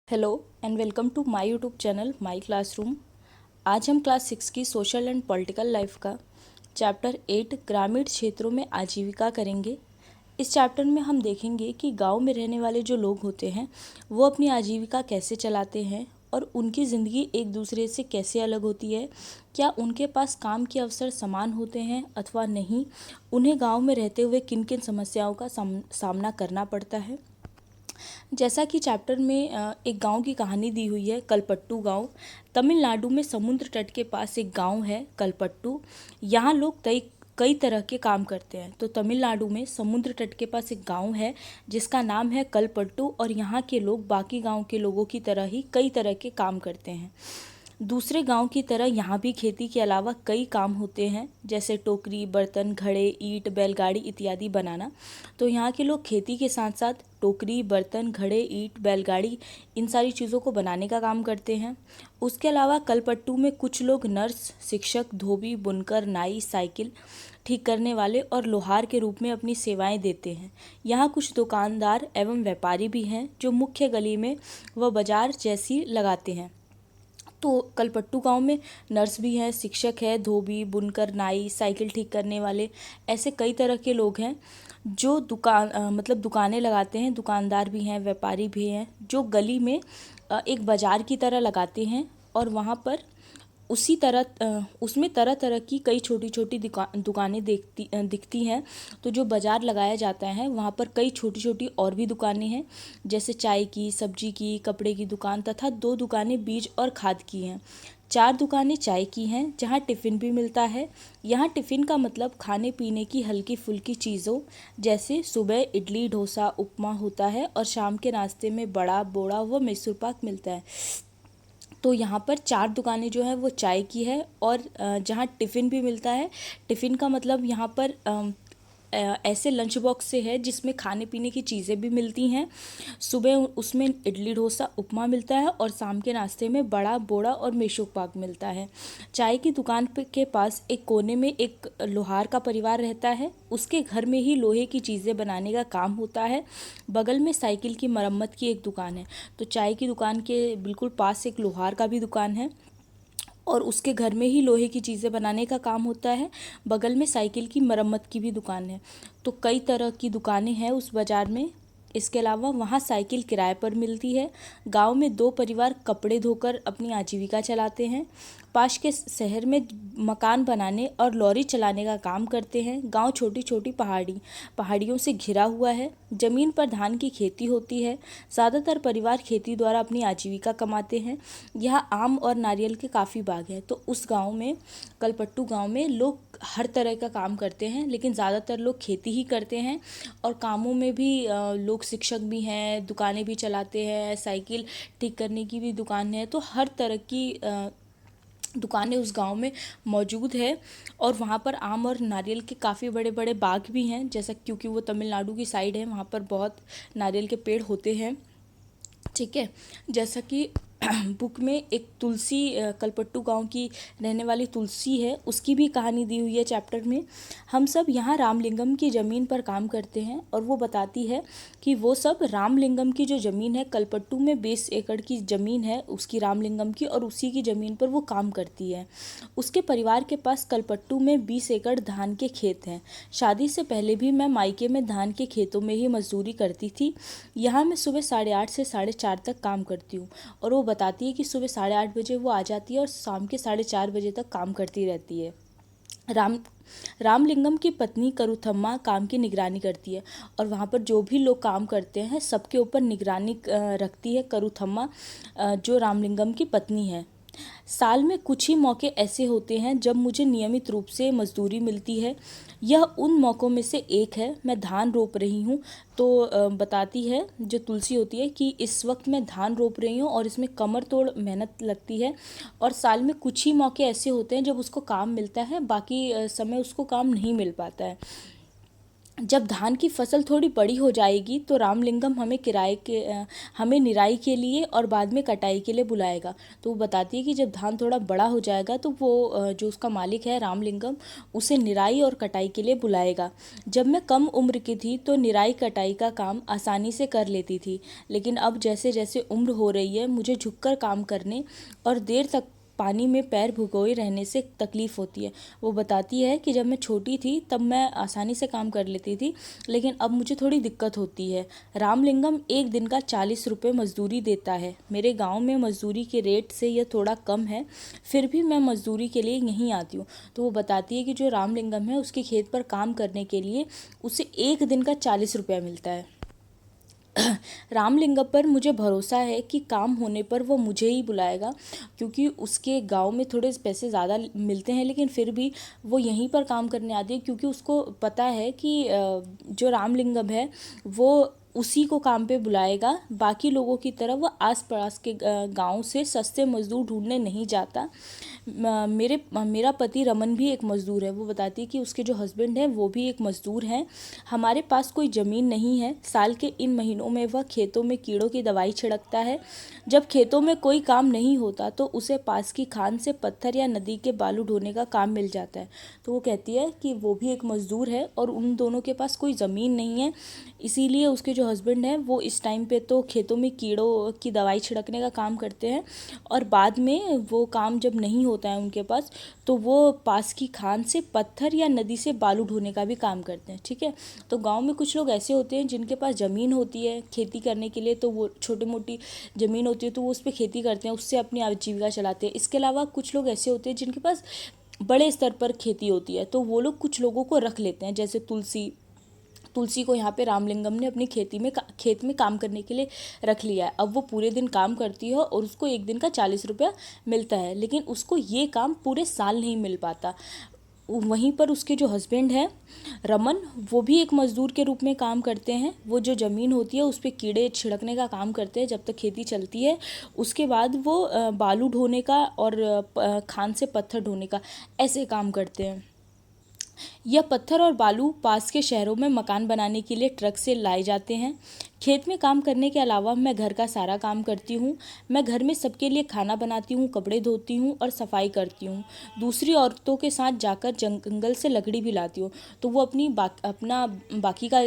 Hello and welcome to my YouTube channel my classroom. आज हम class 6 की social and political life का chapter 8 ग्रामीण क्षेत्रों में आजीविका करेंगे। इस चैप्टर में हम देखेंगे कि गांव में रहने वाले जो लोग होते हैं वो अपनी आजीविका कैसे चलाते हैं और उनकी ज़िंदगी एक दूसरे से कैसे अलग होती है। क्या उनके पास काम के अवसर समान होते हैं अथवा नहीं, उन्हें गाँव में रहते हुए किन किन समस्याओं का सामना करना पड़ता है। जैसा कि चैप्टर में एक गांव की कहानी दी हुई है, कलपट्टू गांव। तमिलनाडु में समुद्र तट के पास एक गांव है कलपट्टू। यहाँ लोग कई तरह के काम करते हैं। तो तमिलनाडु में समुद्र तट के पास एक गांव है जिसका नाम है कलपट्टू, और यहाँ के लोग बाकी गांव के लोगों की तरह ही कई तरह के काम करते हैं। दूसरे गांव की तरह यहाँ भी खेती के अलावा कई काम होते हैं, जैसे टोकरी, बर्तन, घड़े, ईंट, बैलगाड़ी इत्यादि बनाना। तो यहाँ के लोग खेती के साथ साथ टोकरी, बर्तन, घड़े, ईंट, बैलगाड़ी इन सारी चीज़ों को बनाने का काम करते हैं। उसके अलावा कलपट्टू में कुछ लोग नर्स, शिक्षक, धोबी, बुनकर, नाई, साइकिल ठीक करने वाले और लोहार के रूप में अपनी सेवाएं देते हैं। यहाँ कुछ दुकानदार एवं व्यापारी भी हैं जो मुख्य गली में व बाजार जैसी लगाते हैं। तो कलपट्टू गांव में नर्स भी हैं, शिक्षक है, धोबी, बुनकर, नाई, साइकिल ठीक करने वाले, ऐसे कई तरह के लोग हैं जो मतलब दुकानें लगाते हैं। दुकानदार भी हैं, व्यापारी भी हैं, जो गली में एक बाजार की तरह लगाते हैं। और वहाँ पर उसमें तरह तरह की कई छोटी छोटी दुकानें दिखती हैं। तो जो बाज़ार लगाया जाता है वहाँ पर कई छोटी छोटी और भी दुकानें हैं, जैसे चाय की, सब्जी की, कपड़े की दुकान तथा 2 दुकानें बीज और खाद की हैं। 4 दुकानें चाय की हैं जहाँ टिफ़िन भी मिलता है। यहाँ टिफ़िन का मतलब खाने पीने की हल्की फुल्की चीज़ों, जैसे सुबह इडली, डोसा, उपमा होता है और शाम के नाश्ते में बड़ा, बोड़ा व मैसूर पाक मिलता है। तो यहाँ पर 4 दुकानें जो है वो चाय की है, और जहाँ टिफ़िन भी मिलता है। टिफ़िन का मतलब यहाँ पर ऐसे लंच बॉक्स से है जिसमें खाने पीने की चीज़ें भी मिलती हैं। सुबह उसमें इडली, डोसा, उपमा मिलता है और शाम के नाश्ते में बड़ा, बोड़ा और मैसूर पाक मिलता है। चाय की दुकान के पास एक कोने में एक लोहार का परिवार रहता है। उसके घर में ही लोहे की चीज़ें बनाने का काम होता है। बगल में साइकिल की मरम्मत की एक दुकान है। तो चाय की दुकान के बिल्कुल पास एक लोहार का भी दुकान है और उसके घर में ही लोहे की चीज़ें बनाने का काम होता है। बगल में साइकिल की मरम्मत की भी दुकान है। तो कई तरह की दुकानें हैं उस बाज़ार में। इसके अलावा वहाँ साइकिल किराए पर मिलती है। गांव में 2 परिवार कपड़े धोकर अपनी आजीविका चलाते हैं। पास के शहर में मकान बनाने और लॉरी चलाने का काम करते हैं। गांव छोटी छोटी पहाड़ियों से घिरा हुआ है। ज़मीन पर धान की खेती होती है। ज़्यादातर परिवार खेती द्वारा अपनी आजीविका कमाते हैं। यहाँ आम और नारियल के काफ़ी बाग हैं। तो उस गांव में, कलपट्टू गांव में, लोग हर तरह का काम करते हैं, लेकिन ज़्यादातर लोग खेती ही करते हैं। और कामों में भी लोग शिक्षक भी हैं, दुकानें भी चलाते हैं, साइकिल ठीक करने की भी दुकान है। तो हर तरह की दुकानें उस गांव में मौजूद है। और वहाँ पर आम और नारियल के काफ़ी बड़े बड़े बाग भी हैं, जैसा क्योंकि वो तमिलनाडु की साइड है, वहाँ पर बहुत नारियल के पेड़ होते हैं। ठीक है, जैसा कि बुक में एक तुलसी, कलपट्टू गांव की रहने वाली तुलसी है, उसकी भी कहानी दी हुई है चैप्टर में। हम सब यहाँ रामलिंगम की ज़मीन पर काम करते हैं, और वो बताती है कि वो सब रामलिंगम की जो ज़मीन है, कलपट्टू में 20 एकड़ की ज़मीन है उसकी, रामलिंगम की, और उसी की ज़मीन पर वो काम करती है। उसके परिवार के पास कलपट्टू में 20 एकड़ धान के खेत हैं। शादी से पहले भी मैं मायके में धान के खेतों में ही मजदूरी करती थी। यहाँ मैं सुबह 8:30 से 4:30 तक काम करती हूँ। और वो बताती है कि सुबह 8:30 बजे वो आ जाती है और शाम के 4:30 बजे तक काम करती रहती है। राम रामलिंगम की पत्नी करुथम्मा काम की निगरानी करती है, और वहाँ पर जो भी लोग काम करते हैं सबके ऊपर निगरानी रखती है करुथम्मा, जो रामलिंगम की पत्नी है। साल में कुछ ही मौके ऐसे होते हैं जब मुझे नियमित रूप से मजदूरी मिलती है। यह उन मौक़ों में से एक है। मैं धान रोप रही हूँ। तो बताती है जो तुलसी होती है कि इस वक्त मैं धान रोप रही हूँ और इसमें कमर तोड़ मेहनत लगती है, और साल में कुछ ही मौके ऐसे होते हैं जब उसको काम मिलता है, बाकी समय उसको काम नहीं मिल पाता है। जब धान की फसल थोड़ी बड़ी हो जाएगी तो रामलिंगम हमें निराई के लिए और बाद में कटाई के लिए बुलाएगा। तो वो बताती है कि जब धान थोड़ा बड़ा हो जाएगा तो वो जो उसका मालिक है रामलिंगम उसे निराई और कटाई के लिए बुलाएगा। जब मैं कम उम्र की थी तो निराई कटाई का काम आसानी से कर लेती थी, लेकिन अब जैसे जैसे उम्र हो रही है मुझे झुककर काम करने और देर तक पानी में पैर भिगोए रहने से तकलीफ़ होती है। वो बताती है कि जब मैं छोटी थी तब मैं आसानी से काम कर लेती थी, लेकिन अब मुझे थोड़ी दिक्कत होती है। रामलिंगम एक दिन का 40 रुपये मजदूरी देता है। मेरे गांव में मजदूरी के रेट से यह थोड़ा कम है, फिर भी मैं मजदूरी के लिए यहीं आती हूँ। तो वो बताती है कि जो रामलिंगम है उसके खेत पर काम करने के लिए उसे एक दिन का 40 रुपया मिलता है। रामलिंगम पर मुझे भरोसा है कि काम होने पर वो मुझे ही बुलाएगा, क्योंकि उसके गांव में थोड़े पैसे ज़्यादा मिलते हैं, लेकिन फिर भी वो यहीं पर काम करने आती है क्योंकि उसको पता है कि जो रामलिंगम है वो उसी को काम पे बुलाएगा। बाकी लोगों की तरह वो आस पास के गांव से सस्ते मजदूर ढूंढने नहीं जाता। मेरा पति रमन भी एक मज़दूर है। वो बताती है कि उसके जो हस्बैंड है वो भी एक मज़दूर हैं। हमारे पास कोई ज़मीन नहीं है। साल के इन महीनों में वह खेतों में कीड़ों की दवाई छिड़कता है। जब खेतों में कोई काम नहीं होता तो उसे पास की खान से पत्थर या नदी के बालू ढोने का काम मिल जाता है। तो वो कहती है कि वो भी एक मज़दूर है और उन दोनों के पास कोई ज़मीन नहीं है, इसीलिए उसके जो हस्बैंड हैं वो इस टाइम पे तो खेतों में कीड़ों की दवाई छिड़कने का काम करते हैं, और बाद में वो काम जब नहीं होता है उनके पास तो वो पास की खान से पत्थर या नदी से बालू ढोने का भी काम करते हैं। ठीक है, तो गांव में कुछ लोग ऐसे होते हैं जिनके पास ज़मीन होती है खेती करने के लिए, तो वो छोटी मोटी ज़मीन होती है तो वो उस पर खेती करते हैं, उससे अपनी आजीविका चलाते हैं। इसके अलावा कुछ लोग ऐसे होते हैं जिनके पास बड़े स्तर पर खेती होती है, तो वो लोग कुछ लोगों को रख लेते हैं। जैसे तुलसी को यहाँ पे रामलिंगम ने अपनी खेत में काम करने के लिए रख लिया है। अब वो पूरे दिन काम करती है और उसको एक दिन का 40 रुपया मिलता है, लेकिन उसको ये काम पूरे साल नहीं मिल पाता। वहीं पर उसके जो हस्बैंड हैं रमन, वो भी एक मज़दूर के रूप में काम करते हैं। वो जो ज़मीन होती है उस पर कीड़े छिड़कने का काम करते हैं जब तक खेती चलती है। उसके बाद वो बालू ढोने का और खान से पत्थर ढोने का ऐसे काम करते हैं। यह पत्थर और बालू पास के शहरों में मकान बनाने के लिए ट्रक से लाए जाते हैं। खेत में काम करने के अलावा मैं घर का सारा काम करती हूँ। मैं घर में सबके लिए खाना बनाती हूँ, कपड़े धोती हूँ और सफाई करती हूँ। दूसरी औरतों के साथ जाकर जंगल से लकड़ी भी लाती हूँ। तो वो अपना बाकी का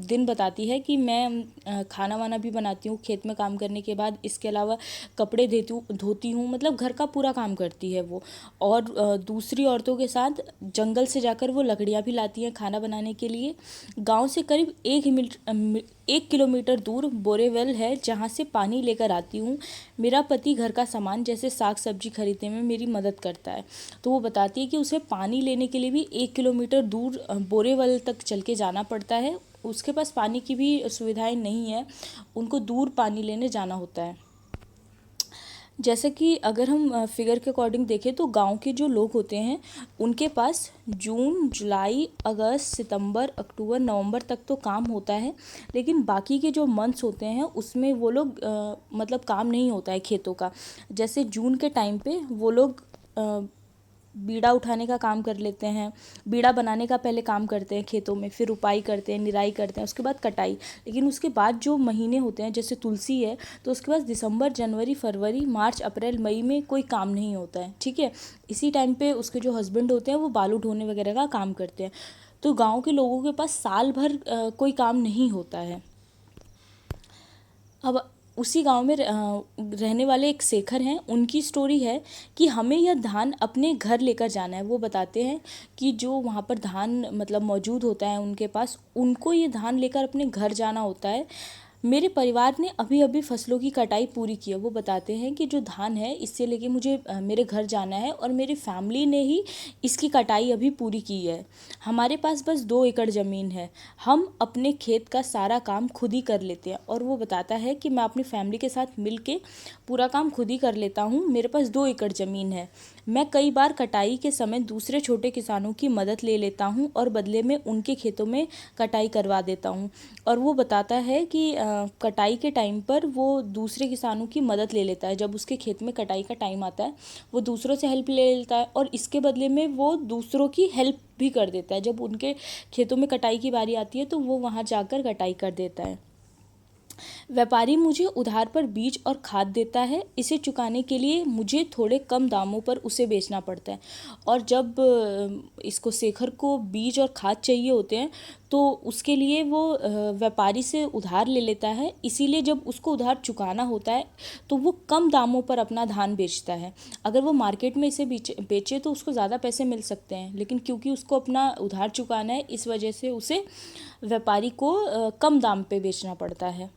दिन बताती है कि मैं खाना वाना भी बनाती हूँ खेत में काम करने के बाद। इसके अलावा कपड़े धोती हूँ, मतलब घर का पूरा काम करती है वो। और दूसरी औरतों के साथ जंगल से जाकर वो लकड़ियाँ भी लाती हैं खाना बनाने के लिए। गांव से करीब 1 किलोमीटर दूर बोरेवेल है जहाँ से पानी लेकर आती हूँ। मेरा पति घर का सामान जैसे साग सब्जी खरीदने में मेरी मदद करता है। तो वो बताती है कि उसे पानी लेने के लिए भी 1 किलोमीटर दूर बोरेवेल तक चल के जाना पड़ता है। उसके पास पानी की भी सुविधाएं नहीं है, उनको दूर पानी लेने जाना होता है। जैसे कि अगर हम फिगर के अकॉर्डिंग देखें तो गांव के जो लोग होते हैं उनके पास जून, जुलाई, अगस्त, सितंबर, अक्टूबर, नवंबर तक तो काम होता है, लेकिन बाकी के जो मंथ्स होते हैं उसमें वो लोग मतलब काम नहीं होता है खेतों का। जैसे जून के टाइम पे वो लोग बीड़ा उठाने का काम कर लेते हैं, बीड़ा बनाने का पहले काम करते हैं खेतों में, फिर रुपाई करते हैं, निराई करते हैं, उसके बाद कटाई। लेकिन उसके बाद जो महीने होते हैं जैसे तुलसी है तो उसके बाद दिसंबर, जनवरी, फरवरी, मार्च, अप्रैल, मई में कोई काम नहीं होता है। ठीक है, इसी टाइम पे उसके जो हस्बैंड होते हैं वो बालू ढोने वगैरह का काम करते हैं। तो गाँव के लोगों के पास साल भर कोई काम नहीं होता है। अब उसी गांव में रहने वाले एक शेखर हैं, उनकी स्टोरी है कि हमें यह धान अपने घर लेकर जाना है। वो बताते हैं कि जो वहाँ पर धान मतलब मौजूद होता है उनके पास, उनको ये धान लेकर अपने घर जाना होता है। मेरे परिवार ने अभी अभी फसलों की कटाई पूरी की है। वो बताते हैं कि जो धान है इससे लेके मुझे मेरे घर जाना है और मेरी फैमिली ने ही इसकी कटाई अभी पूरी की है। हमारे पास बस 2 एकड़ ज़मीन है, हम अपने खेत का सारा काम खुद ही कर लेते हैं। और वो बताता है कि मैं अपनी फैमिली के साथ मिल के पूरा काम खुद ही कर लेता हूँ। मेरे पास 2 एकड़ ज़मीन है। मैं कई बार कटाई के समय दूसरे छोटे किसानों की मदद ले लेता हूँ और बदले में उनके खेतों में कटाई करवा देता हूँ। और वो बताता है कि कटाई के टाइम पर वो दूसरे किसानों की मदद ले लेता है। जब उसके खेत में कटाई का टाइम आता है वो दूसरों से हेल्प ले लेता है और इसके बदले में वो दूसरों की हेल्प भी कर देता है। जब उनके खेतों में कटाई की बारी आती है तो वो वहाँ जाकर कटाई कर देता है। व्यापारी मुझे उधार पर बीज और खाद देता है। इसे चुकाने के लिए मुझे थोड़े कम दामों पर उसे बेचना पड़ता है। और जब इसको शेखर को बीज और खाद चाहिए होते हैं तो उसके लिए वो व्यापारी से उधार ले लेता है। इसीलिए जब उसको उधार चुकाना होता है तो वो कम दामों पर अपना धान बेचता है। अगर वो मार्केट में इसे बेचे तो उसको ज़्यादा पैसे मिल सकते हैं, लेकिन क्योंकि उसको अपना उधार चुकाना है इस वजह से उसे व्यापारी को कम दाम पे बेचना पड़ता है।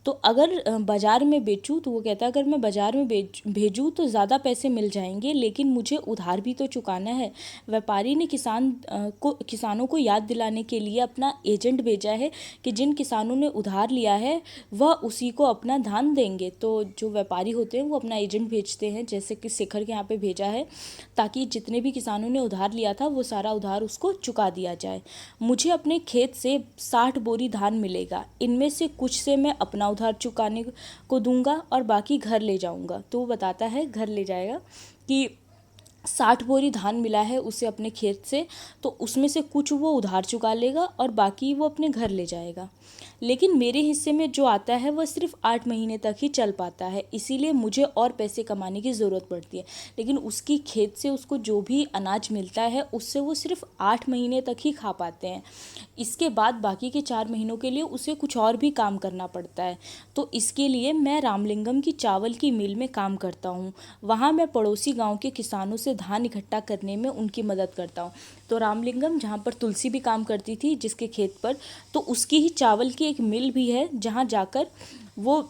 तो अगर बाज़ार में बेचूँ तो वो कहता है अगर मैं बाज़ार में भेजूँ तो ज़्यादा पैसे मिल जाएंगे, लेकिन मुझे उधार भी तो चुकाना है। व्यापारी ने किसानों को याद दिलाने के लिए अपना एजेंट भेजा है कि जिन किसानों ने उधार लिया है वह उसी को अपना धान देंगे। तो जो व्यापारी होते हैं वो अपना एजेंट भेजते हैं, जैसे कि शेखर के यहाँ पे भेजा है, ताकि जितने भी किसानों ने उधार लिया था वो सारा उधार उसको चुका दिया जाए। मुझे अपने खेत से 60 बोरी धान मिलेगा। इनमें से कुछ से मैं अपना उधार चुकाने को दूंगा और बाकी घर ले जाऊंगा। तो वो बताता है घर ले जाएगा कि 60 बोरी धान मिला है उसे अपने खेत से, तो उसमें से कुछ वो उधार चुका लेगा और बाकी वो अपने घर ले जाएगा। लेकिन मेरे हिस्से में जो आता है वह सिर्फ 8 महीने तक ही चल पाता है, इसीलिए मुझे और पैसे कमाने की ज़रूरत पड़ती है। लेकिन उसकी खेत से उसको जो भी अनाज मिलता है उससे वो सिर्फ 8 महीने तक ही खा पाते हैं। इसके बाद बाकी के 4 महीनों के लिए उसे कुछ और भी काम करना पड़ता है। तो इसके लिए मैं रामलिंगम की चावल की मिल में काम करता हूँ। वहाँ मैं पड़ोसी गाँव के किसानों से धान इकट्ठा करने में उनकी मदद करता हूँ। तो रामलिंगम जहाँ पर तुलसी भी काम करती थी जिसके खेत पर, तो उसकी ही चावल की एक मिल भी है जहाँ जाकर वो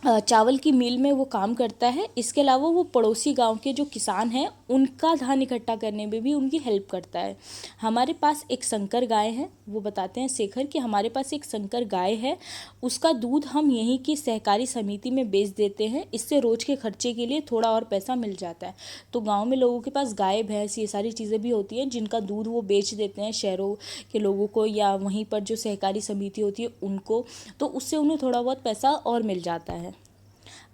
चावल की मिल में वो काम करता है। इसके अलावा वो पड़ोसी गांव के जो किसान हैं उनका धान इकट्ठा करने में भी उनकी हेल्प करता है। हमारे पास एक संकर गाय है, वो बताते हैं शेखर कि हमारे पास एक संकर गाय है, उसका दूध हम यहीं की सहकारी समिति में बेच देते हैं। इससे रोज़ के खर्चे के लिए थोड़ा और पैसा मिल जाता है। तो गाँव में लोगों के पास गाय भैंस ये सारी चीज़ें भी होती हैं जिनका दूध वो बेच देते हैं शहरों के लोगों को या वहीं पर जो सहकारी समिति होती है उनको, तो उससे उन्हें थोड़ा बहुत पैसा और मिल जाता है।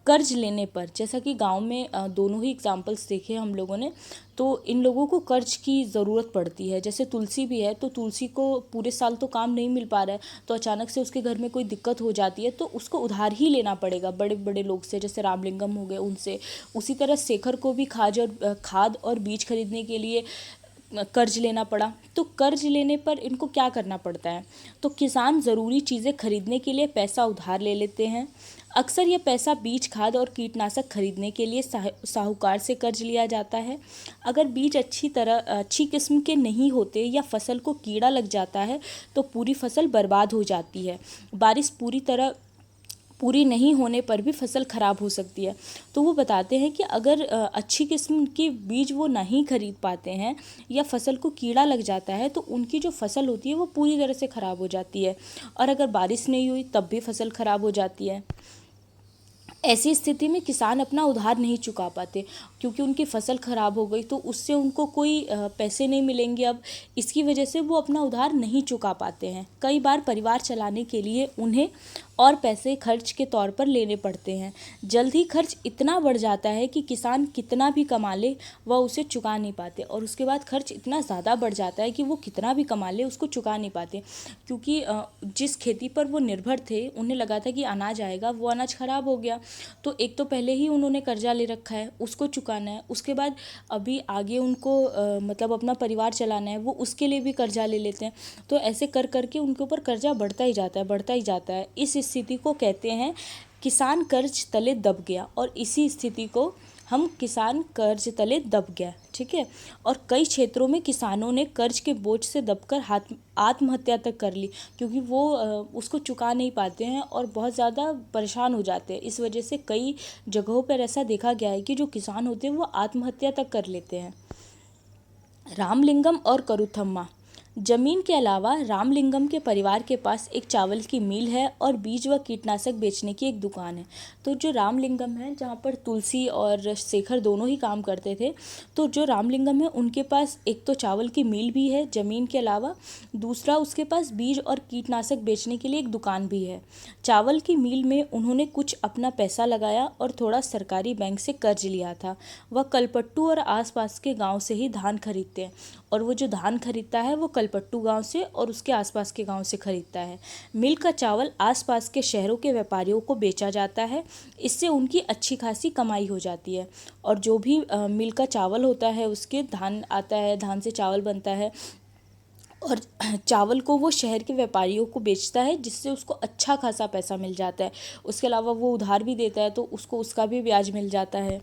कर्ज लेने पर, जैसा कि गांव में दोनों ही एग्जांपल्स देखे हम लोगों ने, तो इन लोगों को कर्ज की ज़रूरत पड़ती है। जैसे तुलसी भी है, तो तुलसी को पूरे साल तो काम नहीं मिल पा रहा है, तो अचानक से उसके घर में कोई दिक्कत हो जाती है तो उसको उधार ही लेना पड़ेगा बड़े बड़े लोग से, जैसे रामलिंगम हो गए उनसे। उसी तरह शेखर को भी खाद और बीज खरीदने के लिए कर्ज लेना पड़ा। तो कर्ज लेने पर इनको क्या करना पड़ता है, तो किसान ज़रूरी चीज़ें खरीदने के लिए पैसा उधार ले लेते हैं। अक्सर यह पैसा बीज खाद और कीटनाशक खरीदने के लिए साहूकार से कर्ज लिया जाता है। अगर बीज अच्छी किस्म के नहीं होते या फसल को कीड़ा लग जाता है तो पूरी फसल बर्बाद हो जाती है। बारिश पूरी नहीं होने पर भी फसल खराब हो सकती है। तो वो बताते हैं कि अगर अच्छी किस्म के बीज वो नहीं खरीद पाते हैं या फसल को कीड़ा लग जाता है तो उनकी जो फसल होती है वो पूरी तरह से खराब हो जाती है। और अगर बारिश नहीं हुई तब भी फसल खराब हो जाती है। ऐसी स्थिति में किसान अपना उधार नहीं चुका पाते क्योंकि उनकी फसल खराब हो गई, तो उससे उनको कोई पैसे नहीं मिलेंगे। अब इसकी वजह से वो अपना उधार नहीं चुका पाते हैं। कई बार परिवार चलाने के लिए उन्हें और पैसे खर्च के तौर पर लेने पड़ते हैं। जल्द ही खर्च इतना बढ़ जाता है कि किसान कितना भी कमा ले वह उसे चुका नहीं पाते, और उसके बाद खर्च इतना ज़्यादा बढ़ जाता है कि वो कितना भी कमा ले उसको चुका नहीं पाते, क्योंकि जिस खेती पर वो निर्भर थे उन्हें लगा था कि अनाज आएगा, वो अनाज खराब हो गया। तो एक तो पहले ही उन्होंने कर्जा ले रखा है, उसको चुकाना है, उसके बाद अभी आगे उनको मतलब अपना परिवार चलाना है, वो उसके लिए भी कर्जा ले लेते हैं। तो ऐसे कर करके उनके ऊपर कर्जा बढ़ता ही जाता है, बढ़ता ही जाता है। इस स्थिति को कहते हैं किसान कर्ज तले दब गया, और इसी स्थिति को हम किसान कर्ज तले दब गया, ठीक है। और कई क्षेत्रों में किसानों ने कर्ज के बोझ से दबकर आत्महत्या तक कर ली, क्योंकि वो उसको चुका नहीं पाते हैं और बहुत ज़्यादा परेशान हो जाते हैं। इस वजह से कई जगहों पर ऐसा देखा गया है कि जो किसान होते हैं वो आत्महत्या तक कर लेते हैं। रामलिंगम और करुथम्मा। जमीन के अलावा रामलिंगम के परिवार के पास एक चावल की मिल है और बीज व कीटनाशक बेचने की एक दुकान है। तो जो रामलिंगम है, जहाँ पर तुलसी और शेखर दोनों ही काम करते थे, तो जो रामलिंगम है उनके पास एक तो चावल की मिल भी है ज़मीन के अलावा, दूसरा उसके पास बीज और कीटनाशक बेचने के लिए एक दुकान भी है। चावल की मिल में उन्होंने कुछ अपना पैसा लगाया और थोड़ा सरकारी बैंक से कर्ज लिया था। वह कलपट्टू और आसपास के गांव से ही धान खरीदते हैं, और वो जो धान खरीदता है वो कलपट्टू गांव से और उसके आसपास के गांव से खरीदता है। मिल का चावल आसपास के शहरों के व्यापारियों को बेचा जाता है। इससे उनकी अच्छी खासी कमाई हो जाती है। और जो भी मिल का चावल होता है, उसके धान आता है, धान से चावल बनता है, और चावल को वो शहर के व्यापारियों को बेचता है, जिससे उसको अच्छा खासा पैसा मिल जाता है। उसके अलावा वो उधार भी देता है, तो उसको उसका भी ब्याज मिल जाता है।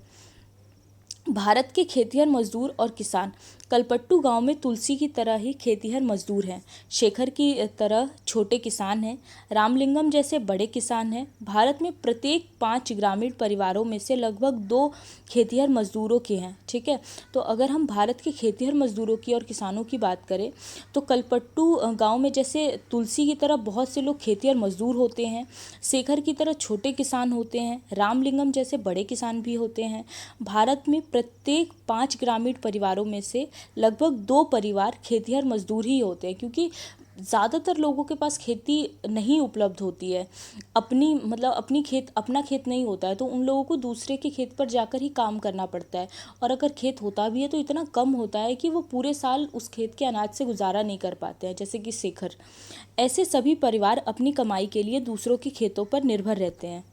भारत के खेतिहर मजदूर और किसान कलपट्टू गांव में तुलसी की तरह ही खेतिहर मजदूर हैं। शेखर की तरह छोटे किसान हैं। रामलिंगम जैसे बड़े किसान हैं। भारत में प्रत्येक 5 ग्रामीण परिवारों में से लगभग 2 खेतिहर मजदूरों के हैं। ठीक है, तो अगर हम भारत के खेतिहर मजदूरों की और किसानों की बात करें, तो कलपट्टू गांव में जैसे तुलसी की तरह बहुत से लोग खेतिहर मजदूर होते हैं, शेखर की तरह छोटे किसान होते हैं, रामलिंगम जैसे बड़े किसान भी होते हैं। भारत में प्रत्येक 5 ग्रामीण परिवारों में से लगभग 2 परिवार खेतिहर मजदूर ही होते हैं, क्योंकि ज़्यादातर लोगों के पास खेती नहीं उपलब्ध होती है। अपना खेत नहीं होता है, तो उन लोगों को दूसरे के खेत पर जाकर ही काम करना पड़ता है। और अगर खेत होता भी है तो इतना कम होता है कि वो पूरे साल उस खेत के अनाज से गुजारा नहीं कर पाते हैं, जैसे कि शेखर। ऐसे सभी परिवार अपनी कमाई के लिए दूसरों के खेतों पर निर्भर रहते हैं।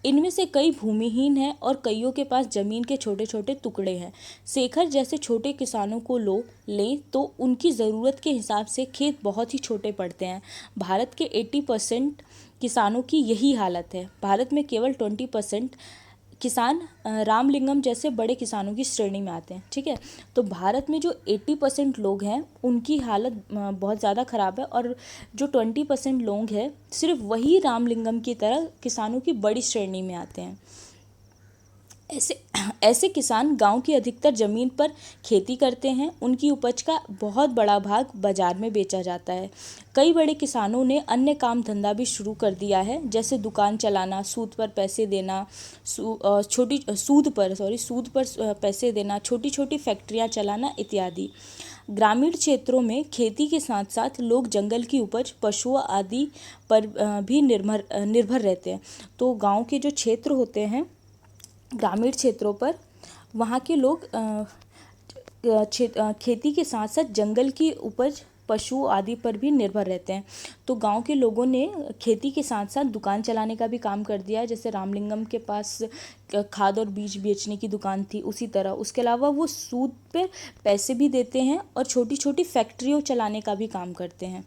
इनमें से कई भूमिहीन हैं और कईयों के पास जमीन के छोटे छोटे टुकड़े हैं। शेखर जैसे छोटे किसानों को लें तो उनकी ज़रूरत के हिसाब से खेत बहुत ही छोटे पड़ते हैं। भारत के 80% किसानों की यही हालत है। भारत में केवल 20% किसान रामलिंगम जैसे बड़े किसानों की श्रेणी में आते हैं। ठीक है, तो भारत में जो 80% लोग हैं उनकी हालत बहुत ज़्यादा ख़राब है, और जो 20% लोग हैं सिर्फ वही रामलिंगम की तरह किसानों की बड़ी श्रेणी में आते हैं। ऐसे किसान गांव की अधिकतर ज़मीन पर खेती करते हैं। उनकी उपज का बहुत बड़ा भाग बाज़ार में बेचा जाता है। कई बड़े किसानों ने अन्य काम धंधा भी शुरू कर दिया है, जैसे दुकान चलाना, सूद पर पैसे देना, सूद पर पैसे देना, छोटी छोटी फैक्ट्रियां चलाना इत्यादि। ग्रामीण क्षेत्रों में खेती के साथ साथ लोग जंगल की उपज, पशुओं आदि पर भी निर्भर रहते हैं। तो गांव के जो क्षेत्र होते हैं, ग्रामीण क्षेत्रों पर, वहाँ के लोग खेती के साथ साथ जंगल की उपज, पशु आदि पर भी निर्भर रहते हैं। तो गांव के लोगों ने खेती के साथ साथ दुकान चलाने का भी काम कर दिया है। जैसे रामलिंगम के पास खाद और बीज बेचने की दुकान थी, उसी तरह उसके अलावा वो सूद पे पैसे भी देते हैं और छोटी छोटी फैक्ट्रियों चलाने का भी काम करते हैं।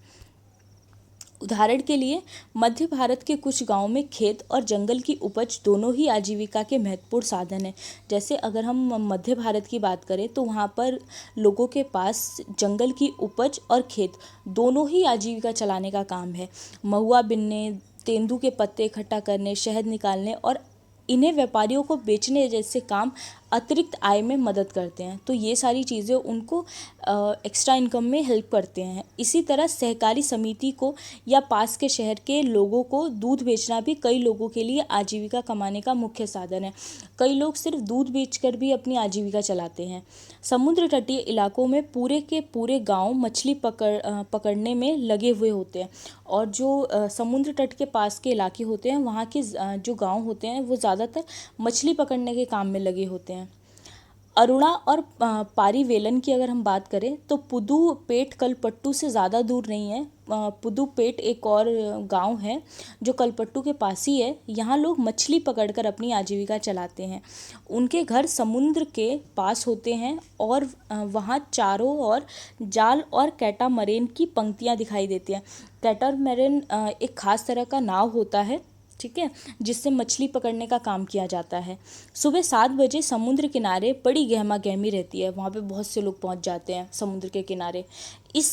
उदाहरण के लिए मध्य भारत के कुछ गांवों में खेत और जंगल की उपज दोनों ही आजीविका के महत्वपूर्ण साधन हैं। जैसे अगर हम मध्य भारत की बात करें तो वहाँ पर लोगों के पास जंगल की उपज और खेत दोनों ही आजीविका चलाने का काम है। महुआ बिनने, तेंदू के पत्ते इकट्ठा करने, शहद निकालने और इन्हें व्यापारियों को बेचने जैसे काम अतिरिक्त आय में मदद करते हैं। तो ये सारी चीज़ें उनको एक्स्ट्रा इनकम में हेल्प करते हैं। इसी तरह सहकारी समिति को या पास के शहर के लोगों को दूध बेचना भी कई लोगों के लिए आजीविका कमाने का मुख्य साधन है। कई लोग सिर्फ दूध बेचकर भी अपनी आजीविका चलाते हैं। समुद्र तटीय इलाकों में पूरे के पूरे गांव मछली पकड़ने में लगे हुए होते हैं, और जो समुद्र तट के पास के इलाके होते हैं, वहाँ के जो गांव होते हैं वो ज़्यादातर मछली पकड़ने के काम में लगे होते हैं। अरुणा और पारीवेलन की अगर हम बात करें तो पुदुपेट कलपट्टू से ज़्यादा दूर नहीं है। पुदुपेट एक और गांव है जो कलपट्टू के पास ही है। यहाँ लोग मछली पकड़कर अपनी आजीविका चलाते हैं। उनके घर समुद्र के पास होते हैं और वहाँ चारों ओर जाल और कैटामरेन की पंक्तियाँ दिखाई देती हैं। कैटामरेन एक खास तरह का नाव होता है, ठीक है, जिससे मछली पकड़ने का काम किया जाता है। सुबह 7 बजे समुद्र किनारे बड़ी गहमा गहमी रहती है। वहाँ पे बहुत से लोग पहुँच जाते हैं समुद्र के किनारे। इस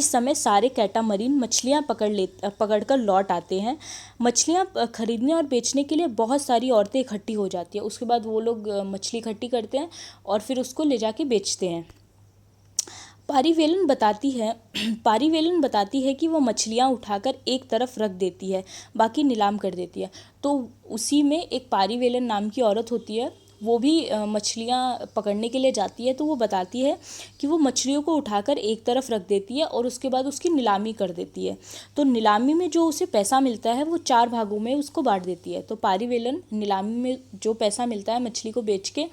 समय सारे कैटामरीन मछलियाँ पकड़कर लौट आते हैं। मछलियाँ खरीदने और बेचने के लिए बहुत सारी औरतें इकट्ठी हो जाती है। उसके बाद वो लोग मछली इकट्ठी करते हैं और फिर उसको ले जाके बेचते हैं। पारिवेलन बताती है पारिवेलन बताती है कि वो मछलियाँ उठाकर एक तरफ रख देती है, बाकी नीलाम कर देती है। तो उसी में एक पारिवेलन नाम की औरत होती है, वो भी मछलियाँ पकड़ने के लिए जाती है। तो वो बताती है कि वो मछलियों को उठाकर एक तरफ रख देती है और उसके बाद उसकी नीलामी कर देती है। तो नीलामी में जो उसे पैसा मिलता है वो 4 भागों में उसको बांट देती है। तो पारिवेलन नीलामी में जो पैसा मिलता है मछली को बेच के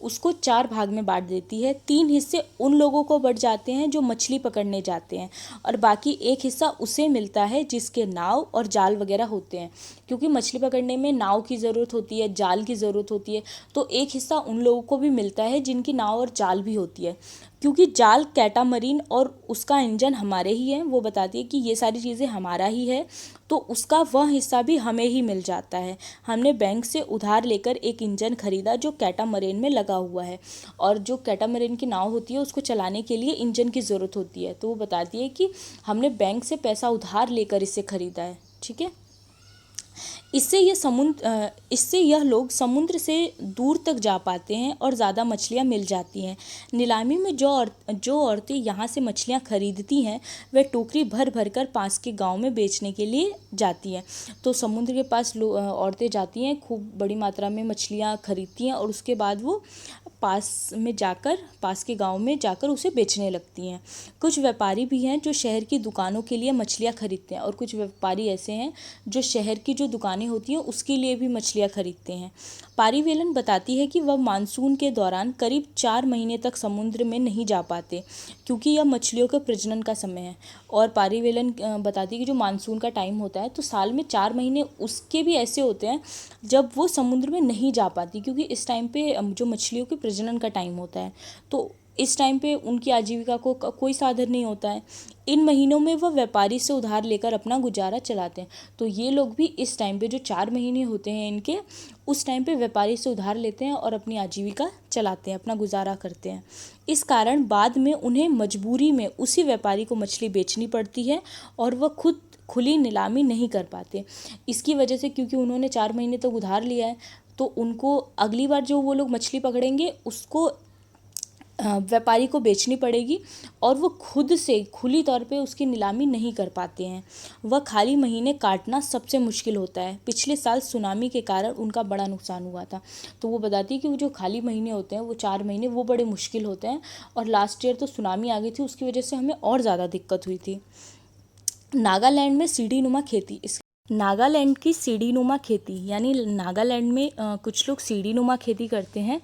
उसको 4 भाग में बांट देती है। 3 हिस्से उन लोगों को बढ़ जाते हैं जो मछली पकड़ने जाते हैं, और बाकी एक हिस्सा उसे मिलता है जिसके नाव और जाल वगैरह होते हैं, क्योंकि मछली पकड़ने में नाव की ज़रूरत होती है, जाल की ज़रूरत होती है। तो एक हिस्सा उन लोगों को भी मिलता है जिनकी नाव और जाल भी होती है, क्योंकि जाल कैटामरीन और उसका इंजन हमारे ही है। वो बताती है कि ये सारी चीज़ें हमारा ही है, तो उसका वह हिस्सा भी हमें ही मिल जाता है। हमने बैंक से उधार लेकर एक इंजन खरीदा जो कैटामरीन में लगा हुआ है, और जो कैटामरीन की नाव होती है उसको चलाने के लिए इंजन की ज़रूरत होती है। तो वो बताती है कि हमने बैंक से पैसा उधार लेकर इसे खरीदा है। ठीक है। इससे यह लोग समुद्र से दूर तक जा पाते हैं और ज़्यादा मछलियाँ मिल जाती हैं। नीलामी में जो औरतें यहाँ से मछलियाँ खरीदती हैं वे टोकरी भर भर कर पास के गांव में बेचने के लिए जाती हैं। तो समुद्र के पास औरतें जाती हैं, खूब बड़ी मात्रा में मछलियाँ खरीदती हैं और उसके बाद वो पास के गांव में जाकर उसे बेचने लगती हैं। कुछ व्यापारी भी हैं जो शहर की दुकानों के लिए मछलियाँ खरीदते हैं, और कुछ व्यापारी ऐसे हैं जो शहर की जो दुकानें होती हैं उसके लिए भी मछलियाँ खरीदते हैं। पारिवेलन बताती है कि वह मानसून के दौरान करीब 4 महीने तक समुद्र में नहीं जा पाते, क्योंकि यह मछलियों के प्रजनन का समय है। और पारिवेलन बताती है कि जो मानसून का टाइम होता है तो साल में 4 महीने उसके भी ऐसे होते हैं जब वो समुद्र में नहीं जा पाती, क्योंकि इस टाइम पे जो मछलियों के प्रजनन का टाइम होता है, तो इस टाइम पे उनकी आजीविका को कोई साधन नहीं होता है। इन महीनों में वह व्यापारी से उधार लेकर अपना गुजारा चलाते हैं। तो ये लोग भी इस टाइम पे जो 4 महीने होते हैं इनके, उस टाइम पे व्यापारी से उधार लेते हैं और अपनी आजीविका चलाते हैं, अपना गुजारा करते हैं। इस कारण बाद में उन्हें मजबूरी में उसी व्यापारी को मछली बेचनी पड़ती है और वह खुद खुली नीलामी नहीं कर पाते। इसकी वजह से, क्योंकि उन्होंने 4 महीने तक उधार लिया है, तो उनको अगली बार जो वो लोग मछली पकड़ेंगे उसको व्यापारी को बेचनी पड़ेगी, और वो खुद से खुली तौर पे उसकी नीलामी नहीं कर पाते हैं। वह खाली महीने काटना सबसे मुश्किल होता है। पिछले साल सुनामी के कारण उनका बड़ा नुकसान हुआ था। तो वो बताती है कि वो जो खाली महीने होते हैं वो 4 महीने वो बड़े मुश्किल होते हैं, और लास्ट ईयर तो सुनामी आ गई थी, उसकी वजह से हमें और ज़्यादा दिक्कत हुई थी। नागालैंड में सीढ़ीनुमा खेती। नागालैंड की सीढ़ीनुमा खेती, यानी नागालैंड में कुछ लोग सीढ़ीनुमा खेती करते हैं।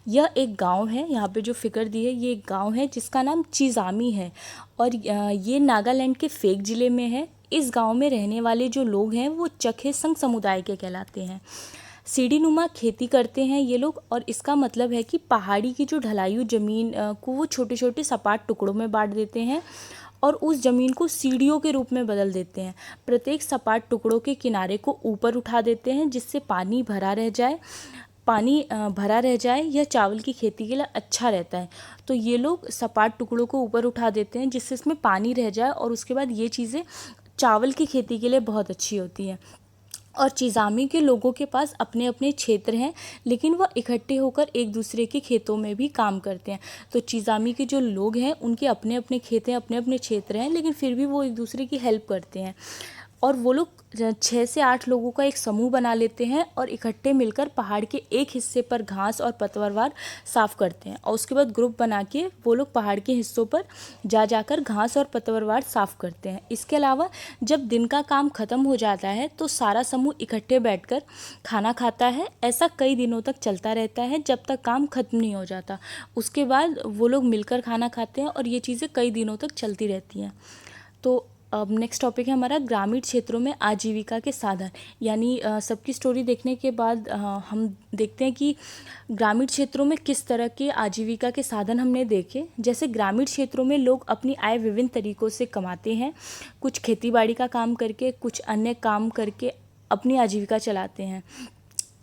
यह एक गांव है, यहाँ पे जो फिगर दी है ये एक गांव है जिसका नाम चिजामी है, और ये नागालैंड के फेक ज़िले में है। इस गांव में रहने वाले जो लोग हैं वो चखेसंग समुदाय के कहलाते हैं। सीढ़ीनुमा खेती करते हैं ये लोग, और इसका मतलब है कि पहाड़ी की जो ढलायु ज़मीन को वो छोटे छोटे सपाट टुकड़ों में बांट देते हैं और उस ज़मीन को सीढ़ियों के रूप में बदल देते हैं। प्रत्येक सपाट टुकड़ों के किनारे को ऊपर उठा देते हैं जिससे पानी भरा रह जाए। यह चावल की खेती के लिए अच्छा रहता है। तो ये लोग सपाट टुकड़ों को ऊपर उठा देते हैं जिससे इसमें पानी रह जाए, और उसके बाद ये चीज़ें चावल की खेती के लिए बहुत अच्छी होती हैं। और चिजामी के लोगों के पास अपने अपने क्षेत्र हैं, लेकिन वह इकट्ठे होकर एक दूसरे के खेतों में भी काम करते हैं। तो चिजामी के जो लोग हैं उनके अपने अपने खेत हैं, अपने अपने क्षेत्र हैं, लेकिन फिर भी वो एक दूसरे की हेल्प करते हैं। और वो लोग 6 से 8 लोगों का एक समूह बना लेते हैं और इकट्ठे मिलकर पहाड़ के एक हिस्से पर घास और पतवार साफ करते हैं, और उसके बाद ग्रुप बना के वो लोग पहाड़ के हिस्सों पर जाकर घास और पतवार साफ करते हैं। इसके अलावा जब दिन का काम ख़त्म हो जाता है तो सारा समूह इकट्ठे बैठकर खाना खाता है। ऐसा कई दिनों तक चलता रहता है जब तक काम ख़त्म नहीं हो जाता। उसके बाद वो लोग मिलकर खाना खाते हैं और ये चीज़ें कई दिनों तक चलती रहती हैं। तो अब नेक्स्ट टॉपिक है हमारा ग्रामीण क्षेत्रों में आजीविका के साधन। यानी सबकी स्टोरी देखने के बाद हम देखते हैं कि ग्रामीण क्षेत्रों में किस तरह के आजीविका के साधन हमने देखे। जैसे ग्रामीण क्षेत्रों में लोग अपनी आय विभिन्न तरीक़ों से कमाते हैं। कुछ खेतीबाड़ी का काम करके, कुछ अन्य काम करके अपनी आजीविका चलाते हैं।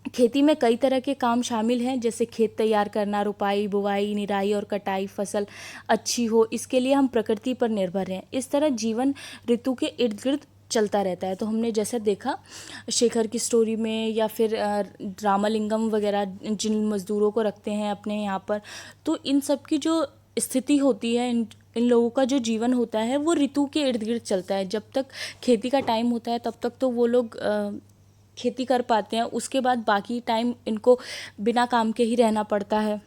खेती में कई तरह के काम शामिल हैं, जैसे खेत तैयार करना, रुपाई, बुवाई, निराई और कटाई, फसल अच्छी हो इसके लिए हम प्रकृति पर निर्भर हैं। इस तरह जीवन ऋतु के इर्द गिर्द चलता रहता है। तो हमने जैसा देखा शेखर की स्टोरी में, या फिर रामालिंगम वगैरह जिन मज़दूरों को रखते हैं अपने यहाँ पर, तो इन सब की जो स्थिति होती है इन लोगों का जो जीवन होता है वो ऋतु के इर्द गिर्द चलता है। जब तक खेती का टाइम होता है तब तक तो वो लोग खेती कर पाते हैं, उसके बाद बाकी टाइम इनको बिना काम के ही रहना पड़ता है।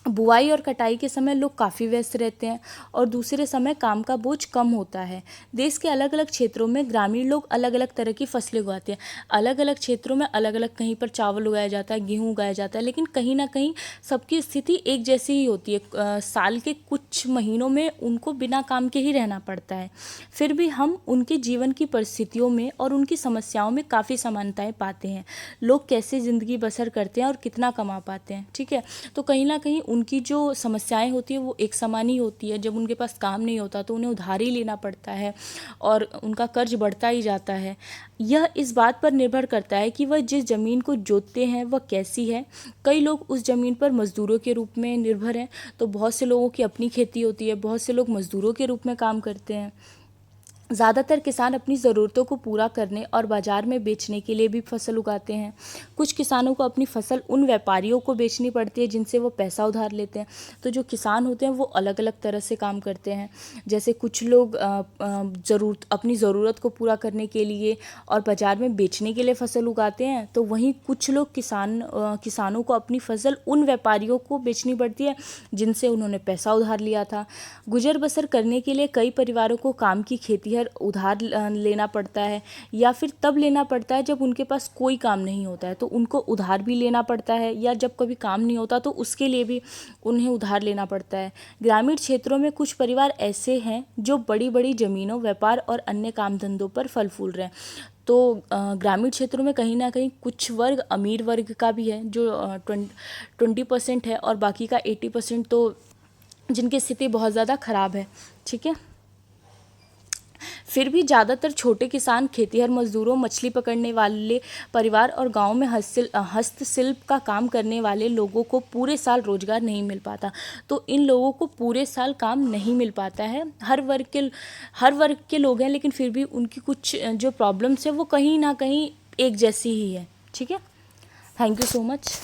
बुआई और कटाई के समय लोग काफ़ी व्यस्त रहते हैं और दूसरे समय काम का बोझ कम होता है। देश के अलग अलग क्षेत्रों में ग्रामीण लोग अलग अलग तरह की फसलें उगाते हैं। अलग अलग क्षेत्रों में अलग अलग, कहीं पर चावल उगाया जाता है, गेहूँ उगाया जाता है, लेकिन कहीं ना कहीं सबकी स्थिति एक जैसी ही होती है। साल के कुछ महीनों में उनको बिना काम के ही रहना पड़ता है। फिर भी हम उनके जीवन की परिस्थितियों में और उनकी समस्याओं में काफ़ी समानताएं पाते हैं। लोग कैसे ज़िंदगी बसर करते हैं और कितना कमा पाते हैं, ठीक है। तो कहीं ना कहीं उनकी जो समस्याएं होती है वो एक समान ही होती है। जब उनके पास काम नहीं होता तो उन्हें उधारी लेना पड़ता है और उनका कर्ज बढ़ता ही जाता है। यह इस बात पर निर्भर करता है कि वह जिस ज़मीन को जोतते हैं वह कैसी है। कई लोग उस ज़मीन पर मज़दूरों के रूप में निर्भर हैं, तो बहुत से लोगों की अपनी खेती होती है, बहुत से लोग मज़दूरों के रूप में काम करते हैं। ज़्यादातर किसान अपनी ज़रूरतों को पूरा करने और बाज़ार में बेचने के लिए भी फसल उगाते हैं। कुछ किसानों को अपनी फसल उन व्यापारियों को बेचनी पड़ती है जिनसे वो पैसा उधार लेते हैं। तो जो किसान होते हैं वो अलग अलग तरह से काम करते हैं। जैसे कुछ लोग अपनी ज़रूरत को पूरा करने के लिए और बाज़ार में बेचने के लिए फसल उगाते हैं, तो वहीं कुछ लोग किसानों को अपनी फसल उन व्यापारियों को बेचनी पड़ती है जिनसे उन्होंने पैसा उधार लिया था। गुजर बसर करने के लिए कई परिवारों को काम की खेती उधार लेना पड़ता है, या फिर तब लेना पड़ता है जब उनके पास कोई काम नहीं होता है तो उनको उधार भी लेना पड़ता है, या जब कभी काम नहीं होता तो उसके लिए भी उन्हें उधार लेना पड़ता है। ग्रामीण क्षेत्रों में कुछ परिवार ऐसे हैं जो बड़ी बड़ी ज़मीनों, व्यापार और अन्य काम धंधों पर फल फूल रहे हैं। तो ग्रामीण क्षेत्रों में कहीं ना कहीं कुछ वर्ग अमीर वर्ग का भी है जो 20% है, और बाकी का 80% तो जिनकी स्थिति बहुत ज़्यादा ख़राब है, ठीक है। फिर भी ज़्यादातर छोटे किसान, खेतीहर मजदूरों, मछली पकड़ने वाले परिवार और गांव में हस्तशिल्प का काम करने वाले लोगों को पूरे साल रोजगार नहीं मिल पाता। तो इन लोगों को पूरे साल काम नहीं मिल पाता है। हर वर्ग के लोग हैं, लेकिन फिर भी उनकी कुछ जो प्रॉब्लम्स है वो कहीं ना कहीं एक जैसी ही है, ठीक है। Thank you so much.